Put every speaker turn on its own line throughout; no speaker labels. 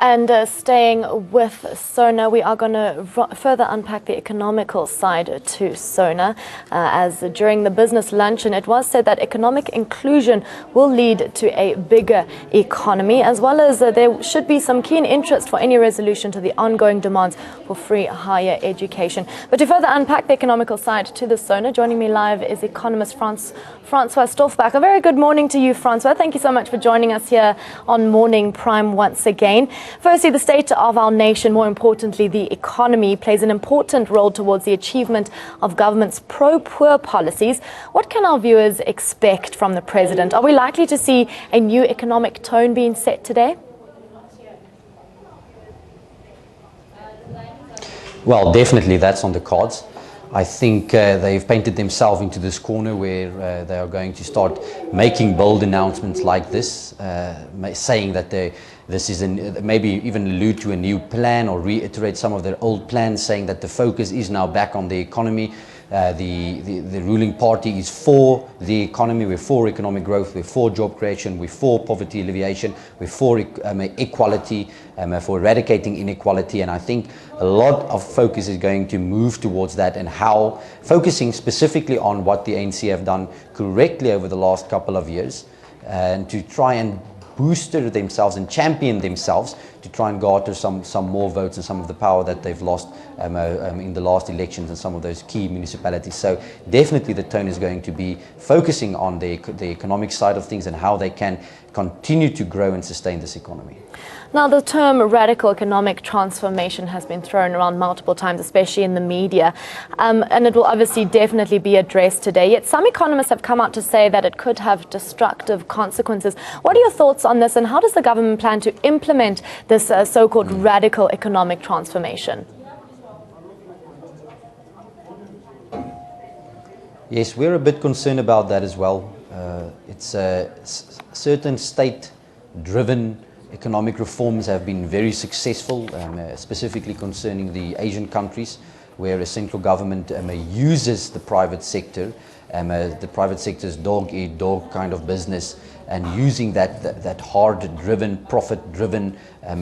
And staying with SONA, we are going to further unpack the economical side to SONA. As during the business luncheon, it was said that economic inclusion will lead to a bigger economy, as well as there should be some keen interest for any resolution to the ongoing demands for free higher education. But to further unpack the economical side to the SONA, joining me live is economist Francois Stofberg. A very good morning to you, Francois. Thank you so much for joining us here on Morning Prime once again. Firstly, the state of our nation, more importantly, the economy, plays an important role towards the achievement of government's pro-poor policies. What can our viewers expect from the president? Are we likely to see a new economic tone being set today?
Well, definitely that's on the cards. I think they've painted themselves into this corner where they are going to start making bold announcements like this, saying that this is maybe even allude to a new plan or reiterate some of their old plans, saying that the focus is now back on the economy. The ruling party is for the economy. We're for economic growth, we're for job creation, we're for poverty alleviation, we're for equality, for eradicating inequality, and I think a lot of focus is going to move towards that, and how focusing specifically on what the ANC have done correctly over the last couple of years, and to try and booster themselves and champion themselves to try and garner some more votes and some of the power that they've lost in the last elections in some of those key municipalities. So definitely the tone is going to be focusing on the economic side of things and how they can continue to grow and sustain this economy.
Now, the term radical economic transformation has been thrown around multiple times, especially in the media, and it will obviously definitely be addressed today. Yet some economists have come out to say that it could have destructive consequences. What are your thoughts on this, and how does the government plan to implement this so-called radical economic transformation?
Yes, we're a bit concerned about that as well. It's certain state-driven economic reforms have been very successful, specifically concerning the Asian countries, where a central government uses the private sector, the private sector's dog-eat-dog kind of business, and using that hard-driven, profit-driven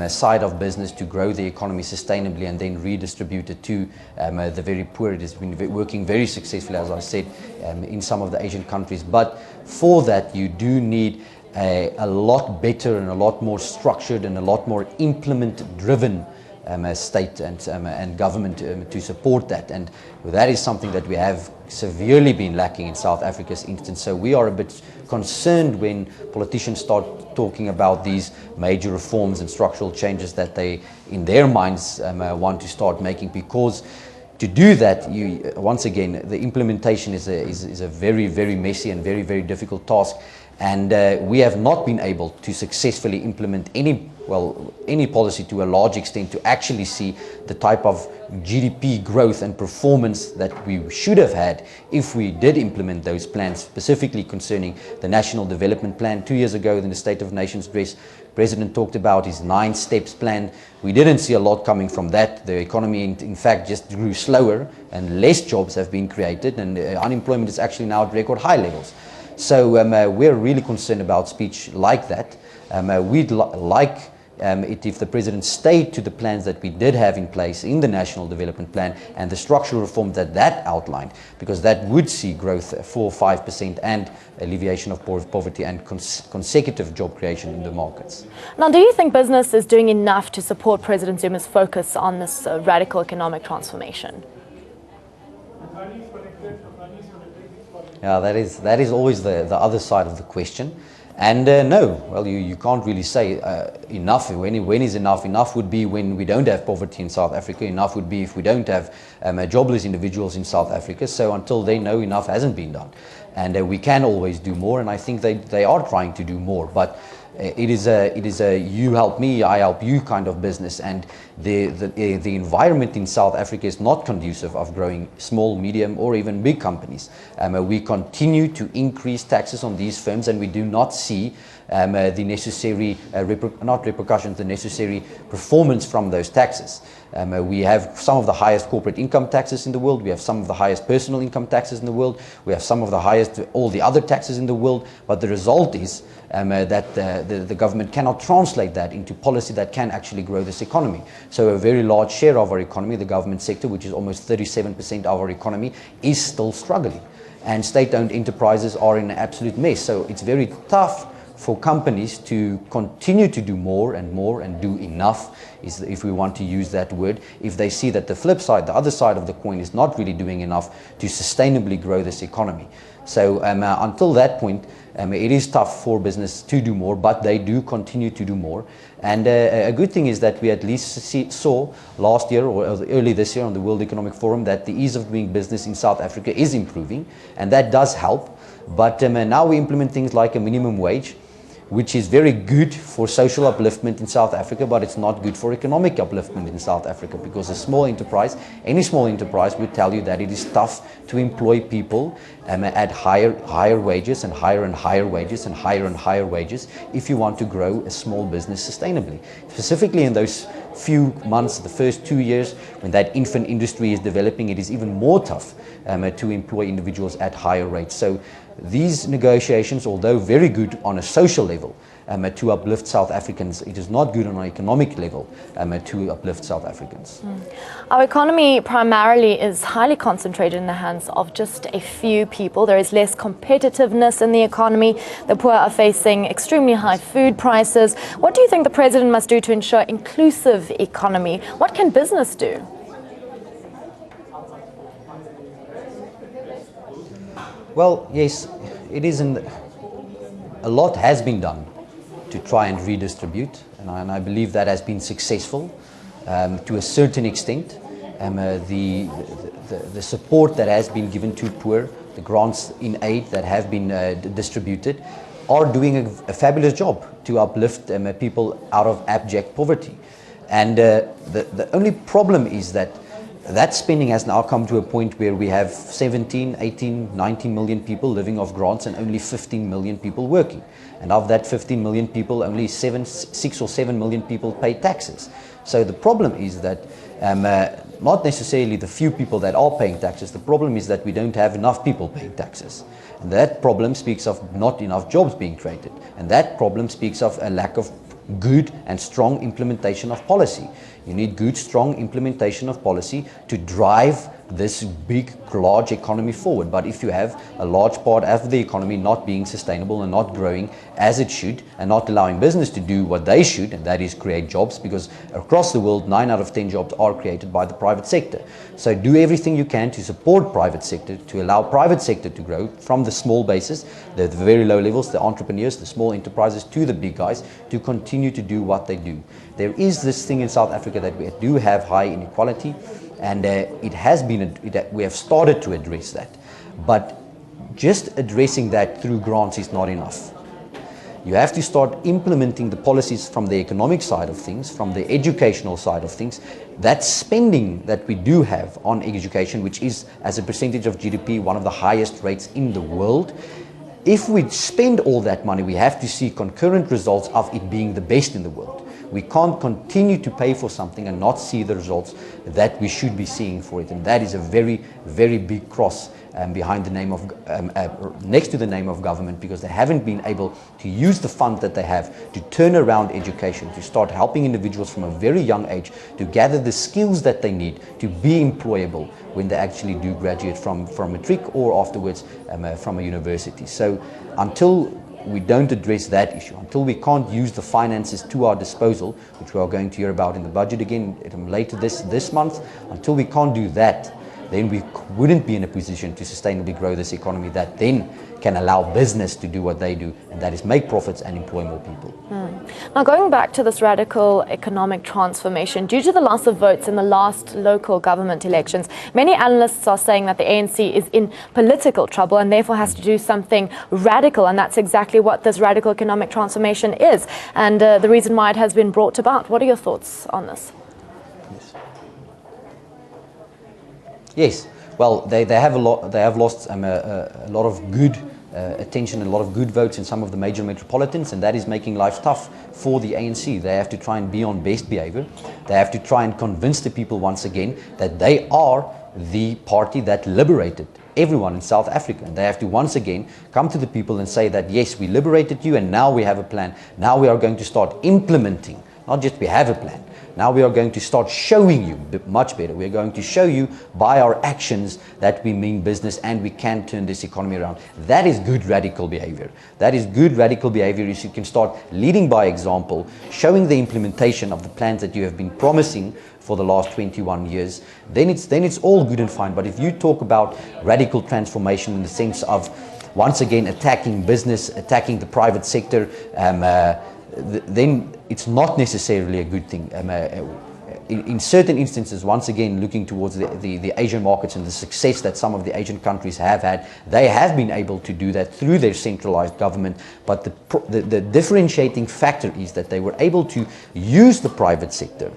side of business to grow the economy sustainably and then redistribute it to the very poor. It has been working very successfully, as I said, in some of the Asian countries. But for that, you do need a lot better and a lot more structured and a lot more implement-driven state and government to support that, and that is something that we have severely been lacking in South Africa's instance. So we are a bit concerned when politicians start talking about these major reforms and structural changes that they, in their minds, want to start making, because to do that, once again, the implementation is a very, very messy and very, very difficult task. And we have not been able to successfully implement any policy to a large extent to actually see the type of GDP growth and performance that we should have had if we did implement those plans, specifically concerning the National Development Plan. 2 years ago, in the State of Nation's address, the President talked about his 9 steps plan. We didn't see a lot coming from that. The economy, in fact, just grew slower, and less jobs have been created, and unemployment is actually now at record high levels. So we're really concerned about speech like that. We'd like it if the President stayed to the plans that we did have in place in the National Development Plan and the structural reforms that outlined, because that would see growth 4-5% and alleviation of poverty and consecutive job creation in the markets.
Now, do you think business is doing enough to support President Zuma's focus on this radical economic transformation?
Yeah, that is always the other side of the question. And no, well, you can't really say enough. When is enough? Enough would be when we don't have poverty in South Africa. Enough would be if we don't have jobless individuals in South Africa. So until then, no, enough hasn't been done. And we can always do more, and I think they are trying to do more. But it is a you help me, I help you kind of business, and the environment in South Africa is not conducive of growing small, medium, or even big companies. We continue to increase taxes on these firms, and we do not see the necessary, not repercussions, the necessary performance from those taxes. We have some of the highest corporate income taxes in the world. We have some of the highest personal income taxes in the world. We have some of the highest, all the other taxes in the world. But the result is that the government cannot translate that into policy that can actually grow this economy. So a very large share of our economy, the government sector, which is almost 37% of our economy, is still struggling. And state-owned enterprises are in an absolute mess. So it's very tough for companies to continue to do more and do enough, if we want to use that word, if they see that the flip side, the other side of the coin, is not really doing enough to sustainably grow this economy. So until that point, it is tough for business to do more, but they do continue to do more. And a good thing is that we at least saw last year or early this year on the World Economic Forum that the ease of doing business in South Africa is improving, and that does help. But now we implement things like a minimum wage, which is very good for social upliftment in South Africa, but it's not good for economic upliftment in South Africa, because a small enterprise, any small enterprise, would tell you that it is tough to employ people at higher wages and higher wages and higher wages if you want to grow a small business sustainably. Specifically in those few months, the first 2 years, when that infant industry is developing, it is even more tough to employ individuals at higher rates. So these negotiations, although very good on a social level to uplift South Africans, it is not good on an economic level to uplift South Africans.
Our economy primarily is highly concentrated in the hands of just a few people. There is less competitiveness in the economy. The poor are facing extremely high food prices. What do you think the president must do to ensure inclusive economy? What can business do?
Well, yes, it isn't. A lot has been done to try and redistribute, and I believe that has been successful to a certain extent. The support that has been given to poor, the grants in aid that have been distributed, are doing a fabulous job to uplift people out of abject poverty. And the only problem is that spending has now come to a point where we have 17, 18, 19 million people living off grants and only 15 million people working. And of that 15 million people, only 6 or 7 million people pay taxes. So the problem is that not necessarily the few people that are paying taxes, the problem is that we don't have enough people paying taxes. And that problem speaks of not enough jobs being created. And that problem speaks of a lack of good and strong implementation of policy. You need good, strong implementation of policy to drive this big, large economy forward. But if you have a large part of the economy not being sustainable and not growing as it should, and not allowing business to do what they should, and that is create jobs, because across the world 9 out of 10 jobs are created by the private sector. So do everything you can to support private sector, to allow private sector to grow from the small bases, the very low levels, the entrepreneurs, the small enterprises, to the big guys, to continue to do what they do. There is this thing in South Africa that we do have high inequality, and we have started to address that. But just addressing that through grants is not enough. You have to start implementing the policies from the economic side of things, from the educational side of things. That spending that we do have on education, which is, as a percentage of GDP, one of the highest rates in the world, if we spend all that money, we have to see concurrent results of it being the best in the world. We can't continue to pay for something and not see the results that we should be seeing for it. And that is a very, very big cross behind the name of, next to the name of government, because they haven't been able to use the fund that they have to turn around education, to start helping individuals from a very young age to gather the skills that they need to be employable when they actually do graduate from matric or afterwards from a university. So until we don't address that issue, until we can't use the finances to our disposal, which we are going to hear about in the budget again later this month, until we can't do that, then we wouldn't be in a position to sustainably grow this economy that then can allow business to do what they do, and that is make profits and employ more people.
Now, going back to this radical economic transformation, due to the loss of votes in the last local government elections, many analysts are saying that the ANC is in political trouble and therefore has to do something radical, and that's exactly what this radical economic transformation is, and the reason why it has been brought about. What are your thoughts on this?
Yes, well, they have lost a lot of good attention and a lot of good votes in some of the major metropolitans, and that is making life tough for the ANC. They have to try and be on best behavior. They have to try and convince the people once again that they are the party that liberated everyone in South Africa. And they have to once again come to the people and say that, yes, we liberated you and now we have a plan. Now we are going to start implementing, not just we have a plan. Now we are going to start showing you much better. We are going to show you by our actions that we mean business and we can turn this economy around. That is good radical behavior. That is good radical behavior is you can start leading by example, showing the implementation of the plans that you have been promising for the last 21 years. Then it's all good and fine. But if you talk about radical transformation in the sense of once again attacking business, attacking the private sector, then it's not necessarily a good thing. In certain instances, once again, looking towards the Asian markets and the success that some of the Asian countries have had, they have been able to do that through their centralized government. But the differentiating factor is that they were able to use the private sector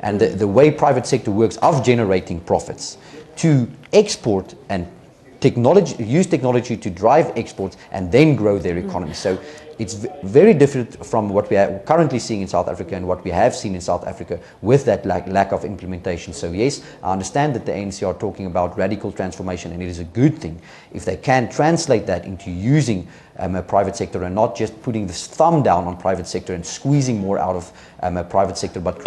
and the way private sector works of generating profits to export and use technology to drive exports and then grow their economy. So it's very different from what we are currently seeing in South Africa and what we have seen in South Africa with that lack of implementation. So yes, I understand that the ANC are talking about radical transformation, and it is a good thing if they can translate that into using a private sector and not just putting this thumb down on private sector and squeezing more out of a private sector, but